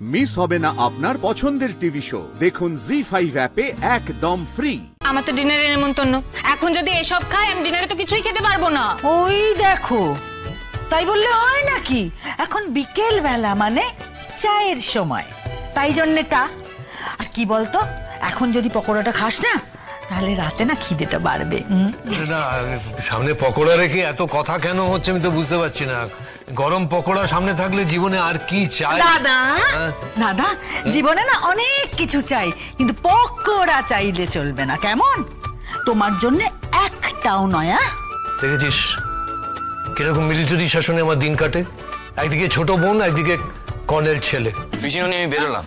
Miss হবে না আপনার পছন্দের টিভি শো। দেখুন জি5 অ্যাপে একদম ফ্রি। আমার তো ডিনারে নেমন্তন্ন, এখন যদি এসব খাই আমি ডিনারে তো কিছুই খেতে পারবো না। ওই দেখো, তাই বললে হয় নাকি? এখন বিকেল বেলা মানে চায়ের সময়, তাই জন্যটা। আর কি বলতো, এখন যদি পকোড়াটা খাস না তাহলে রাতে না খিদেটা বাড়বে। না, সামনে পকোড়া রেখে এত কথা কেন হচ্ছে আমি তো বুঝতে পারছি না। গরম পকোড়া সামনে থাকলে জীবনে আর কি চাই? দাদা দাদা, জীবনে না অনেক কিছু চাই, কিন্তু পকোড়া চাইলে চলবে না, কেমন? তোমার জন্য একটাও নয়। দেখেছিস কিরকম মিলিটারি শাসনে আমার দিন কাটে? একদিকে ছোট বোন, একদিকে কর্নেল ছেলে। পিছনে নিয়ে আমি বেরোলাম।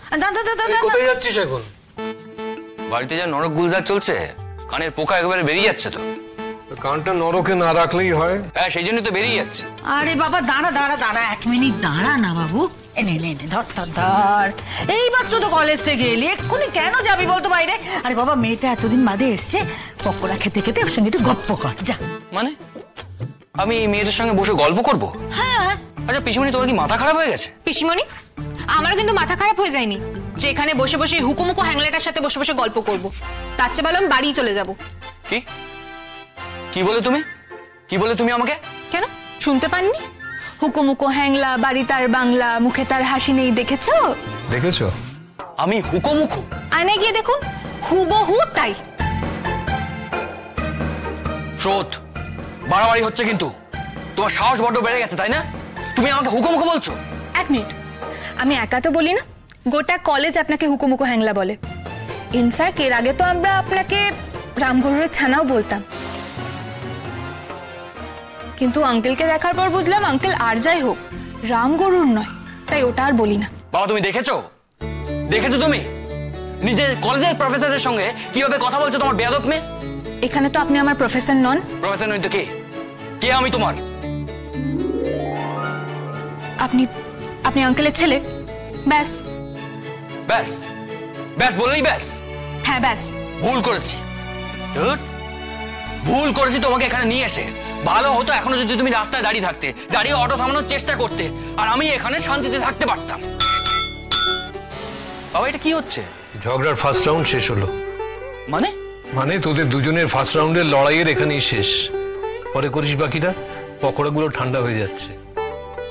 কোথায় যাচ্ছিস এখন? বাড়িতে যা নরক গুলজার চলছে, কানের পোকা একেবারে বেরিয়ে যাচ্ছে। তো কানটা নরকে না রাখলেই হয়। হ্যাঁ, সেই জন্য তো বেরিয়ে যাচ্ছে। আরে বাবা দাঁড়া দাঁড়া দাঁড়া, 1 মিনিট দাঁড়া না বাবু। এনে ধর ধর ধর। এইবার তো কলেজ থেকে এলি, এক্ষুনি কেন যাবি বলতো বাইরে? আরে বাবা, মেয়েটা এতদিন বাদে এসছে, পকোড়া খেতে খেতে ওর সঙ্গে একটু গপ্প কর যা। মানে আমি এই মেয়েটার সঙ্গে বসে গল্প করব? হ্যাঁ। আচ্ছা পিসিমণি, তোমার কি মাথা খারাপ হয়ে গেছে? পিসিমণি, আমার কিন্তু মাথা খারাপ হয়ে যায়নি যে এখানে বসে বসে হুকুমুকু হ্যাংলাটার সাথে বসে বসে গল্প করব। তার চেয়ে ভালো আমি বাড়ি চলে যাব। কি কি বলে তুমি? কি বলে তুমি আমাকে? কেন শুনতে পাননি? হুকুমুকু হ্যাংলা, বাড়ি তার বাংলা, মুখে তার হাসি নেই, দেখেছো? দেখেছো? আমি হুকুমুকু? আয়নায় গিয়ে দেখুন, হুবহু তাই। স্রোত, বাড়াবাড়ি হচ্ছে কিন্তু। তোমার সাহস বড্ড বেড়ে গেছে, তাই না? তুমি আমাকে হুকুমুকু বলছো? 1 মিনিট, আমি একা তো বলি না, গোটা কলেজ আপনাকে হুকুমুকু হ্যাংলা বলে। ইনফ্যাক্ট এর আগে তো আমরা আপনাকে রামগরুরের ছানাও বলতাম, কিন্তু আঙ্কেলকে দেখার পর বুঝলাম আঙ্কেল আর যাই হোক রামগরুর নয়, তাই ওটা আর বলি না। বাবা, তুমি দেখেছো? দেখেছো তুমি নিজের কলেজের প্রফেসরের সঙ্গে কিভাবে কথা বলছো তোমার বেয়াদব মেয়ে? এখানে তো আপনি আমার প্রফেসর নন। প্রফেসর নই তো কে? কে আমি তোমার? আপনি আপনি আঙ্কেলের ছেলে। ব্যাস। ব্যাস? ব্যাস বললেই ব্যাস? হ্যাঁ ব্যাস। ভুল করেছি, ভুল করেছি তোমাকে এখানে নিয়ে এসে। ভালো হতো এখনো যদি তুমি রাস্তায় দাঁড়িয়ে থাকতে, দাঁড়িয়ে অটো থামানোর চেষ্টা করতে, আর আমি এখানে শান্তিতে থাকতে পারতাম। বাবা, এটা কি হচ্ছে? ঝগড়ার ফার্স্ট রাউন্ড শেষ হলো। মানে? মানে তোদের দুজনের ফার্স্ট রাউন্ডের লড়াইয়ের এখানেই শেষ। পরে করিস বাকিটা। পকোড়াগুলো ঠান্ডা হয়ে যাচ্ছে।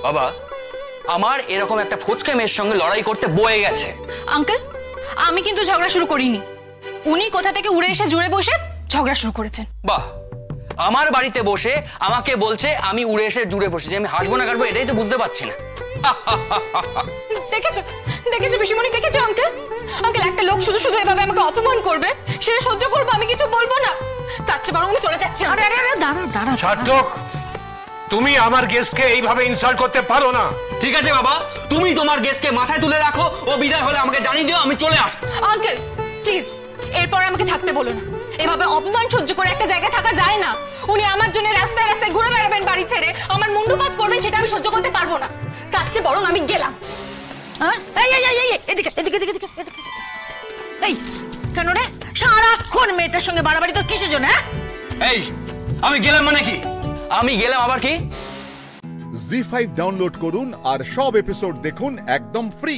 বাবা, আমার এরকম একটা ফোচকা মেয়ের সঙ্গে লড়াই করতে বয়ে গেছে। আঙ্কেল, আমি কিন্তু ঝগড়া শুরু করিনি, উনি কোথা থেকে উড়ে এসে জুড়ে বসে ঝগড়া শুরু করেছেন। বাহ, আমার বাড়িতে বসে আমাকে বলছে আমি উড়ে এসে জুড়ে বসেছি। আমি হাসবো না কাটবো এটাই তো বুঝতে পারছি না। দেখেছো দেখেছো পিসিমণি, দেখেছো আঙ্কেল? আঙ্কেল, একটা লোক শুধু শুধু এভাবে আমাকে অপমান করবে, সেটা সহ্য করবো, আমি কিছু বলবো না? তার চেয়ে বরং আমি চলে যাচ্ছি। আরে আরে আরে দাঁড়া দাঁড়া। সার্থক, তুমি আমার গেস্টকে এইভাবে ইনসাল্ট করতে পারো না। ঠিক আছে বাবা, তুমি তোমার গেস্টকে মাথায় তুলে রাখো, ও বিদায় হলে আমাকে জানিয়ে দিও, আমি চলে আসবো। আঙ্কেল প্লিজ, এরপর আমাকে থাকতে বলো না। এভাবে অপমান সহ্য করে একটা জায়গায় থাকা যায় না। উনি আমার জন্য রাস্তায় রাস্তায় ঘুরে বেড়াবেন, বাড়ি ছেড়ে আমার মুন্ডুপাত করবেন, সেটা আমি সহ্য করতে পারবো না। তার চেয়ে বরং আমি গেলাম। এদিকে এদিকে এদিকে এদিকে। এই কেন রে সারাক্ষণ মেয়েটার সঙ্গে বাড়াবাড়ি তোর কিসের জন্য? এই আমি গেলাম মানে কি? আমি গেলাম আবার কি? জি5 ডাউনলোড করুন আর সব এপিসোড দেখুন একদম ফ্রি।